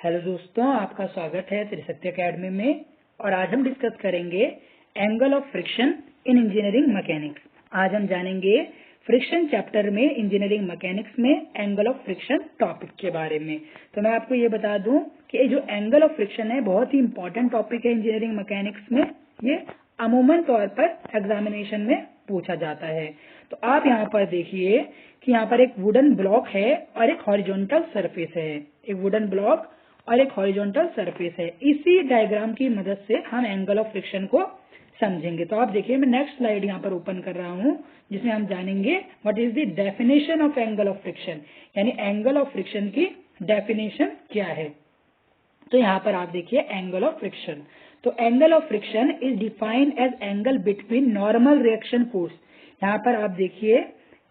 Hello दोस्तों, आपका स्वागत है त्रिशक्ति एकेडमी में। और आज हम डिस्कस करेंगे angle of friction in engineering mechanics. आज हम जानेंगे फ्रिक्शन चैप्टर में इंजीनियरिंग मैकेनिक्स में एंगल ऑफ फ्रिक्शन टॉपिक के बारे में। तो मैं आपको ये बता दूं कि ये जो एंगल ऑफ फ्रिक्शन है बहुत ही इंपॉर्टेंट टॉपिक है इंजीनियरिंग मैकेनिक्स में। ये अमूमन तौर पर एग्जामिनेशन में पूछा जाता है। तो आप यहाँ पर देखिए कि यहाँ पर एक वुडन ब्लॉक है और एक हॉरिजॉन्टल सरफेस है। एक वुडन ब्लॉक और एक हॉरिजॉन्टल सरफेस है। इसी डायग्राम की मदद से हम एंगल ऑफ फ्रिक्शन को समझेंगे। तो आप देखिए, मैं नेक्स्ट स्लाइड यहाँ पर ओपन कर रहा हूँ जिसमें हम जानेंगे what is the definition of angle of friction, यानी एंगल ऑफ फ्रिक्शन की डेफिनेशन क्या है। तो यहाँ पर आप देखिए एंगल ऑफ फ्रिक्शन। तो angle of friction is defined as angle between normal reaction force. यहाँ पर आप देखिए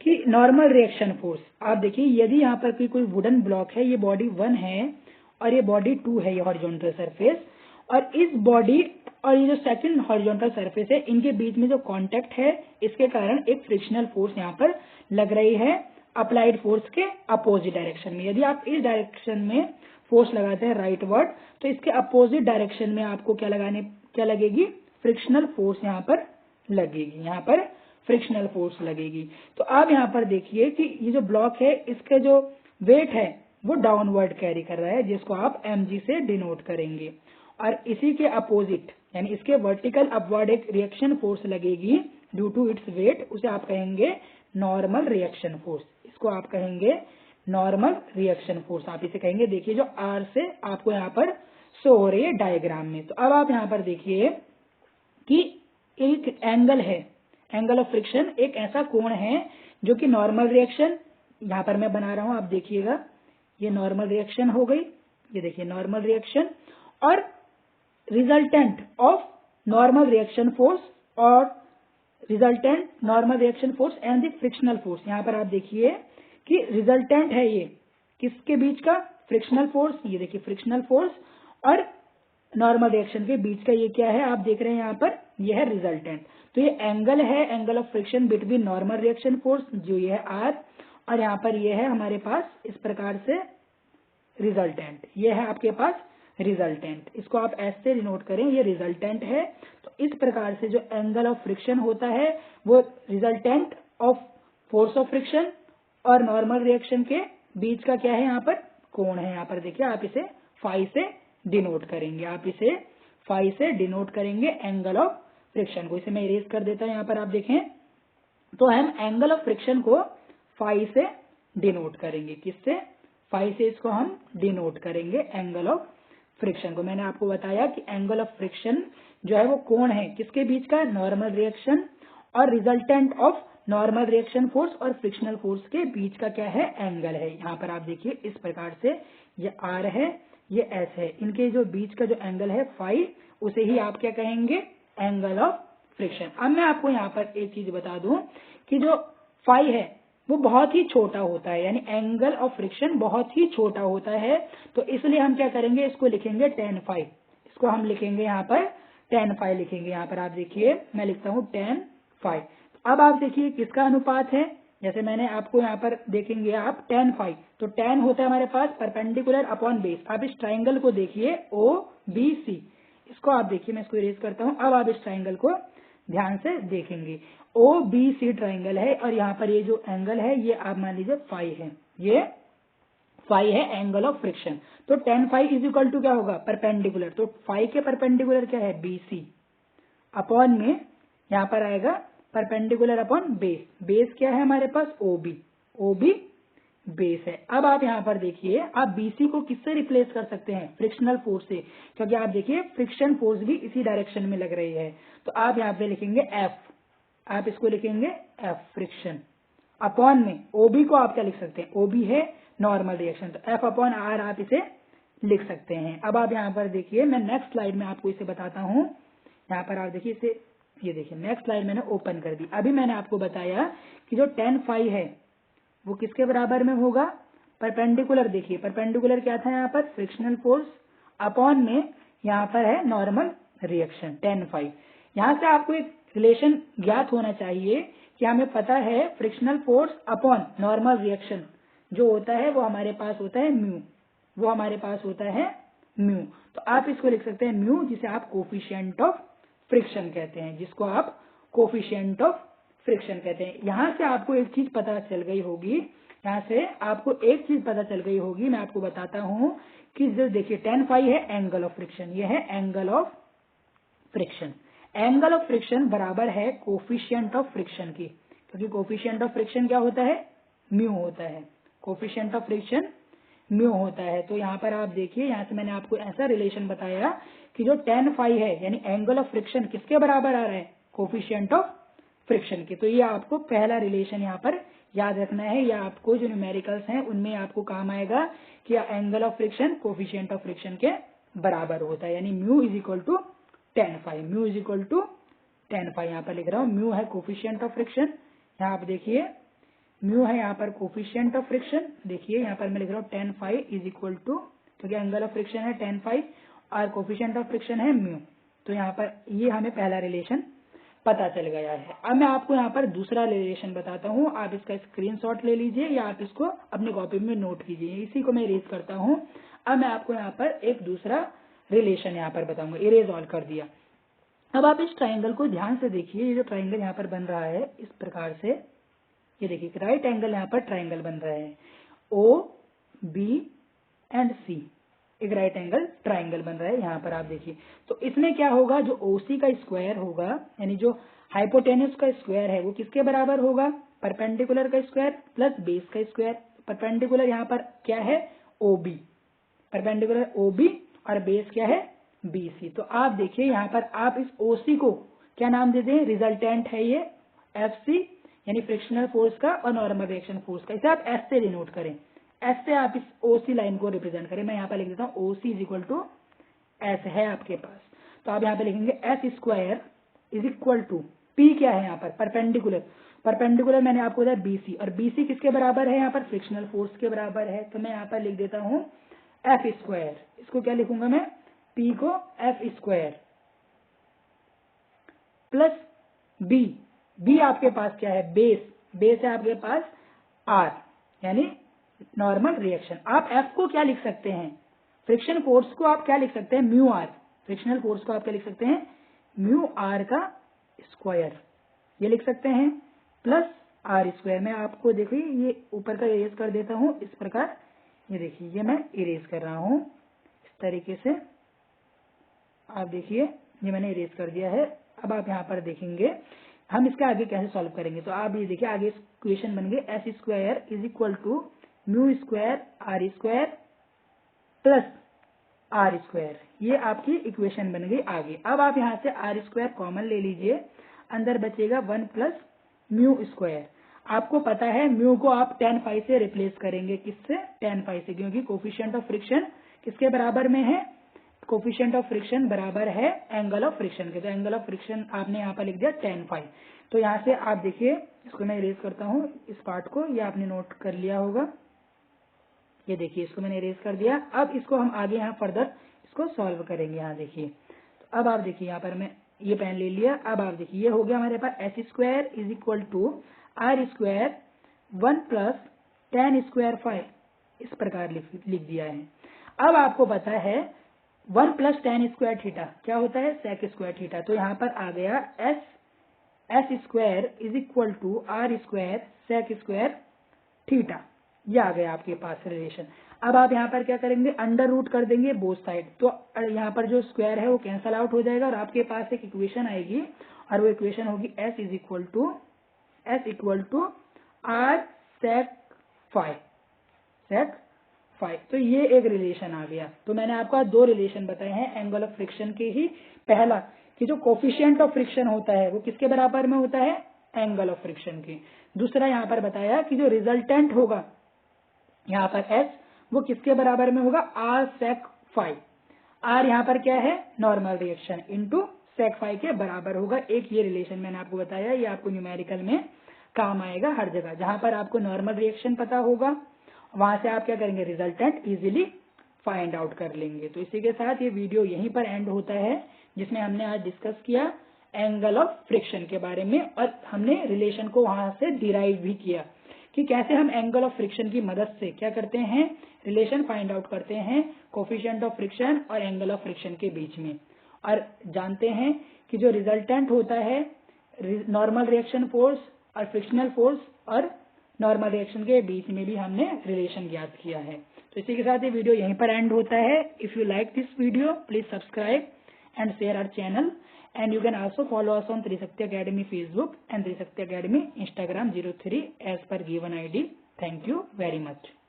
कि नॉर्मल रिएक्शन फोर्स, आप देखिए यदि यहाँ पर कोई वुडन ब्लॉक है, ये बॉडी 1 है और ये बॉडी 2 है, ये हॉरिजॉन्टल सरफेस, और इस बॉडी और ये जो सेकंड हॉरिजॉन्टल सरफेस है, इनके बीच में जो कांटेक्ट है, इसके कारण एक फ्रिक्शनल फोर्स यहाँ पर लग रही है अप्लाइड फोर्स के अपोजिट डायरेक्शन में। यदि आप इस डायरेक्शन में फोर्स लगाते हैं राइट वर्ड, तो इसके अपोजिट डायरेक्शन में आपको क्या लगेगी, फ्रिक्शनल फोर्स यहाँ पर लगेगी। यहाँ पर फ्रिक्शनल फोर्स लगेगी। तो आप यहाँ पर देखिए कि ये जो ब्लॉक है, इसका जो वेट है वो डाउनवर्ड कैरी कर रहा है, जिसको आप mg से डिनोट करेंगे। और इसी के अपोजिट यानी इसके वर्टिकल अपवर्ड एक रिएक्शन फोर्स लगेगी ड्यू टू इट्स वेट, उसे आप कहेंगे नॉर्मल रिएक्शन फोर्स। इसको आप कहेंगे नॉर्मल रिएक्शन फोर्स, आप इसे कहेंगे। देखिए जो R से आपको यहाँ पर शो हो रही है डायग्राम में। तो अब आप यहाँ पर देखिए कि एक एंगल है, एंगल ऑफ फ्रिक्शन एक ऐसा कोण है जो कि नॉर्मल रिएक्शन, यहाँ पर मैं बना रहा हूँ, आप देखिएगा ये नॉर्मल रिएक्शन हो गई, ये देखिए नॉर्मल रिएक्शन, और resultant of normal reaction force और resultant normal reaction force and the frictional force. यहाँ पर आप देखिए कि रिजल्टेंट है ये किसके बीच का, फ्रिक्शनल फोर्स, ये देखिए फ्रिक्शनल फोर्स, और नॉर्मल रिएक्शन के बीच का ये क्या है, आप देख रहे हैं यहाँ पर, ये है रिजल्टेंट। तो ये एंगल है, angle of friction between normal reaction force, जो ये है R, और यहाँ पर ये है हमारे पास इस प्रकार से रिजल्टेंट, ये है आपके पास रिजल्टेंट। इसको आप ऐसे डिनोट करें, ये रिजल्टेंट है। तो इस प्रकार से जो एंगल ऑफ फ्रिक्शन होता है वो resultant of force of friction और नॉर्मल रिएक्शन के बीच का क्या है, यहाँ पर कोण है। यहाँ पर देखिए आप इसे फाई से डिनोट करेंगे, आप इसे फाई से डिनोट करेंगे एंगल ऑफ फ्रिक्शन को। इसे मैं इरेज कर देता हूँ, यहाँ पर आप देखें। तो हम एंगल ऑफ फ्रिक्शन को फाई से डिनोट करेंगे, किससे, फाई से इसको हम डिनोट करेंगे एंगल ऑफ फ्रिक्शन को। मैंने आपको बताया कि एंगल ऑफ फ्रिक्शन जो है वो कोण है किसके बीच का, नॉर्मल रिएक्शन और resultant of normal reaction force और फ्रिक्शनल फोर्स के बीच का क्या है, एंगल है। यहाँ पर आप देखिए इस प्रकार से ये R है, ये S है, इनके जो बीच का जो एंगल है फाई, उसे ही आप क्या कहेंगे, एंगल ऑफ फ्रिक्शन। अब मैं आपको यहाँ पर एक चीज बता दूं कि जो फाई है वो बहुत ही छोटा होता है, यानी एंगल ऑफ फ्रिक्शन बहुत ही छोटा होता है। तो इसलिए हम क्या करेंगे, इसको लिखेंगे tan फाई, इसको हम लिखेंगे यहाँ पर tan फाई लिखेंगे। यहाँ पर आप देखिए मैं लिखता हूँ tan फाई। अब आप देखिए किसका अनुपात है, जैसे मैंने आपको यहाँ पर देखेंगे आप tan फाई, तो tan होता है हमारे पास परपेंडिकुलर अपॉन बेस। आप इस ट्राइंगल को देखिए OBC, इसको आप देखिए, मैं इसको इरेज करता हूँ। अब आप इस ट्राइंगल को ध्यान से देखेंगे, OBC ट्राइंगल है और यहाँ पर ये जो एंगल है ये आप मान लीजिए फाई है, ये फाई है एंगल ऑफ फ्रिक्शन। तो tan phi is equal to क्या होगा, परपेंडिकुलर। तो फाई के परपेंडिकुलर क्या है, BC, अपॉन में यहाँ पर आएगा परपेंडिकुलर अपॉन बेस। बेस क्या है हमारे पास, OB बेस है। अब आप यहाँ पर देखिए, आप BC को किससे रिप्लेस कर सकते हैं, फ्रिक्शनल फोर्स से, क्योंकि आप देखिए फ्रिक्शन फोर्स भी इसी डायरेक्शन में लग रही है। तो आप यहाँ पे लिखेंगे F, आप इसको लिखेंगे F फ्रिक्शन, अपॉन में OB को आप क्या लिख सकते हैं, OB है नॉर्मल रिएक्शन, तो F अपॉन R आप इसे लिख सकते हैं। अब आप यहाँ पर देखिए, मैं नेक्स्ट स्लाइड में आपको इसे बताता हूँ। यहाँ पर आप देखिए इसे, ये देखिए नेक्स्ट स्लाइड मैंने ओपन कर दी। अभी मैंने आपको बताया कि जो tan फाई है वो किसके बराबर में होगा, परपेंडिकुलर। देखिए परपेंडिकुलर क्या था यहाँ पर, फ्रिक्शनल फोर्स, अपॉन में यहाँ पर है नॉर्मल रिएक्शन tan फाई। यहाँ से आपको एक रिलेशन ज्ञात होना चाहिए कि हमें पता है frictional force upon normal reaction जो होता है वो हमारे पास होता है म्यू। वो हमारे पास होता है म्यू। तो आप इसको लिख सकते हैं म्यू, जिसे आप कोफिशिएंट ऑफ फ्रिक्शन कहते हैं, जिसको आप कोफिशिएंट ऑफ फ्रिक्शन कहते हैं। यहाँ से आपको एक चीज पता चल गई होगी, यहाँ से आपको एक चीज पता चल गई होगी, मैं आपको बताता हूँ कि जो देखिए tan phi है एंगल ऑफ फ्रिक्शन, ये है angle of friction. Angle of friction बराबर है कोफिशिएंट ऑफ फ्रिक्शन की, क्योंकि कोफिशिएंट ऑफ फ्रिक्शन क्या होता है, म्यू होता है। कोफिशिएंट ऑफ फ्रिक्शन म्यू होता है। तो यहाँ पर आप देखिए, यहाँ से मैंने आपको ऐसा रिलेशन बताया कि जो tan phi है यानी एंगल ऑफ फ्रिक्शन किसके बराबर आ रहा है, कोफिशिएंट ऑफ फ्रिक्शन के। तो ये आपको पहला रिलेशन यहाँ पर याद रखना है, या आपको जो न्यूमेरिकल्स हैं उनमें आपको काम आएगा कि angle of friction coefficient of friction के बराबर होता है, यानी mu is equal to tan phi। Mu is equal to tan phi, यहाँ पर लिख रहा हूँ। म्यू है कोफिशिएंट ऑफ फ्रिक्शन, यहाँ आप देखिए म्यू है यहाँ पर कोफिशिएंट ऑफ फ्रिक्शन। देखिए यहाँ पर मैं लिख रहा हूँ tan phi is equal to, क्योंकि एंगल ऑफ फ्रिक्शन है tan phi और कोफिशिएंट ऑफ फ्रिक्शन है म्यू। तो यहाँ पर ये हमें पहला रिलेशन पता चल गया है। अब मैं आपको यहाँ पर दूसरा रिलेशन बताता हूँ, आप इसका स्क्रीनशॉट ले लीजिए या आप इसको अपनी कॉपी में नोट कीजिए। इसी को मैं इरेज करता हूँ। अब मैं आपको यहाँ पर एक दूसरा रिलेशन यहाँ पर बताऊंगा। इरेज ऑल कर दिया। अब आप इस ट्राइंगल को ध्यान से देखिए, ये जो ट्राइंगल यहाँ पर बन रहा है इस प्रकार से, ये देखिए राइट एंगल यहाँ पर ट्राइंगल बन रहा है, ओ बी एंड सी, एक राइट एंगल ट्राइंगल बन रहा है यहाँ पर आप देखिए। तो इसमें क्या होगा, जो ओसी का स्क्वायर होगा यानी जो हाइपोटेन्यूस का स्क्वायर है वो किसके बराबर होगा, परपेंडिकुलर का स्क्वायर प्लस बेस का स्क्वायर। परपेंडिकुलर यहाँ पर क्या है, ओबी, परपेंडिकुलर ओबी और बेस क्या है, बीसी। तो आप देखिए यहाँ पर आप इस ओसी को क्या नाम दे दें, रिजल्टेंट है ये एफसी यानी फ्रिक्शनल फोर्स का और नॉर्मल रिएक्शन फोर्स का। इसे आप एस से डिनोट करें, एस से आप इस ओसी लाइन को रिप्रेजेंट करें। मैं यहाँ पर लिख देता हूँ OC is equal to S है आपके पास। तो आप यहाँ पे लिखेंगे S square is equal to, P क्या है यहाँ पर, परपेंडिकुलर। परपेंडिकुलर मैंने आपको बताया बीसी, और बीसी किसके बराबर है यहाँ पर, फ्रिक्शनल फोर्स के बराबर है। तो मैं यहाँ पर लिख देता हूँ एफ स्क्वायर, इसको क्या लिखूंगा मैं, पी को F square plus B, B आपके पास क्या है, बेस, बेस है आपके पास आर यानी नॉर्मल रिएक्शन। आप एफ को क्या लिख सकते हैं, फ्रिक्शन फोर्स को आप क्या लिख सकते हैं, म्यू आर। फ्रिक्शनल फोर्स को आप क्या लिख सकते हैं, म्यू आर का स्क्वायर, ये लिख सकते हैं, प्लस आर स्क्वायर। मैं आपको देखिए ये ऊपर का इरेज कर देता हूँ इस प्रकार, ये देखिए ये मैं इरेज कर रहा हूँ इस तरीके से। आप देखिए ये मैंने इरेज कर दिया है। अब आप यहाँ पर देखेंगे हम इसका आगे कैसे सॉल्व करेंगे। तो आप ये देखिए आगे इक्वेशन बन गई S square is equal to mu square R square plus R square, ये आपकी इक्वेशन बन गई आगे। अब आप यहाँ से आर स्क्वायर कॉमन ले लीजिए, अंदर बचेगा 1 प्लस म्यू स्क्वायर। आपको पता है म्यू को आप tan phi से रिप्लेस करेंगे, किससे, tan phi से, क्योंकि कोफिशिएंट ऑफ फ्रिक्शन किसके बराबर में है, कोफिशिएंट ऑफ फ्रिक्शन बराबर है एंगल ऑफ फ्रिक्शन के। तो एंगल ऑफ फ्रिक्शन आपने यहाँ पर लिख दिया tan phi। तो यहाँ से आप देखिए इसको मैं इरेज करता हूँ इस पार्ट को, ये आपने नोट कर लिया होगा। ये देखिए इसको मैंने इरेज कर दिया। अब इसको हम आगे यहाँ फर्दर इसको सॉल्व करेंगे। यहाँ देखिए तो अब आप देखिए यहाँ पर मैं ये पेन ले लिया। अब आप देखिए ये हो गया हमारे पास S square is equal to R square 1 plus tan square phi, इस प्रकार लिख दिया है। अब आपको पता है 1 प्लस tan स्क्वायर थीटा क्या होता है, सेक स्क्वायर थीटा। तो यहाँ पर आ गया S square is equal to R square sec square theta, ये आ गया आपके पास रिलेशन। अब आप यहाँ पर क्या करेंगे, अंडर रूट कर देंगे बोथ साइड। तो यहाँ पर जो स्क्वायर है वो कैंसल आउट हो जाएगा और आपके पास एक इक्वेशन आएगी और वो इक्वेशन होगी S equal to R sec phi, sec phi. तो ये एक रिलेशन आ गया। तो मैंने आपको 2 रिलेशन बताए हैं एंगल ऑफ फ्रिक्शन के ही। पहला कि जो कोफिशिएंट ऑफ फ्रिक्शन होता है वो किसके बराबर में होता है, एंगल ऑफ फ्रिक्शन के। दूसरा यहाँ पर बताया कि जो रिजल्टेंट होगा यहाँ पर एस, वो किसके बराबर में होगा, आर सेक फाई। आर यहाँ पर क्या है, normal reaction into sec phi के बराबर होगा। एक ये रिलेशन मैंने आपको बताया, ये आपको न्यूमेरिकल में काम आएगा हर जगह। जहां पर आपको नॉर्मल रिएक्शन पता होगा वहां से आप क्या करेंगे, रिजल्टेंट इजीली फाइंड आउट कर लेंगे। तो इसी के साथ ये वीडियो यहीं पर एंड होता है, जिसमें हमने आज डिस्कस किया एंगल ऑफ फ्रिक्शन के बारे में और हमने रिलेशन को वहां से डिराइव भी किया कि कैसे हम एंगल ऑफ फ्रिक्शन की मदद से क्या करते हैं, रिलेशन फाइंड आउट करते हैं कोफिशिएंट ऑफ फ्रिक्शन और एंगल ऑफ फ्रिक्शन के बीच में, और जानते हैं कि जो रिजल्टेंट होता है नॉर्मल रिएक्शन फोर्स और फ्रिक्शनल फोर्स और नॉर्मल रिएक्शन के बीच में भी हमने रिलेशन ज्ञात किया है। तो इसी के साथ ये वीडियो यहीं पर एंड होता है। If you like this video please subscribe and share our channel, and you can also follow us on Trisakti Academy Facebook and Trisakti Academy Instagram 03 as per given ID. Thank you very much.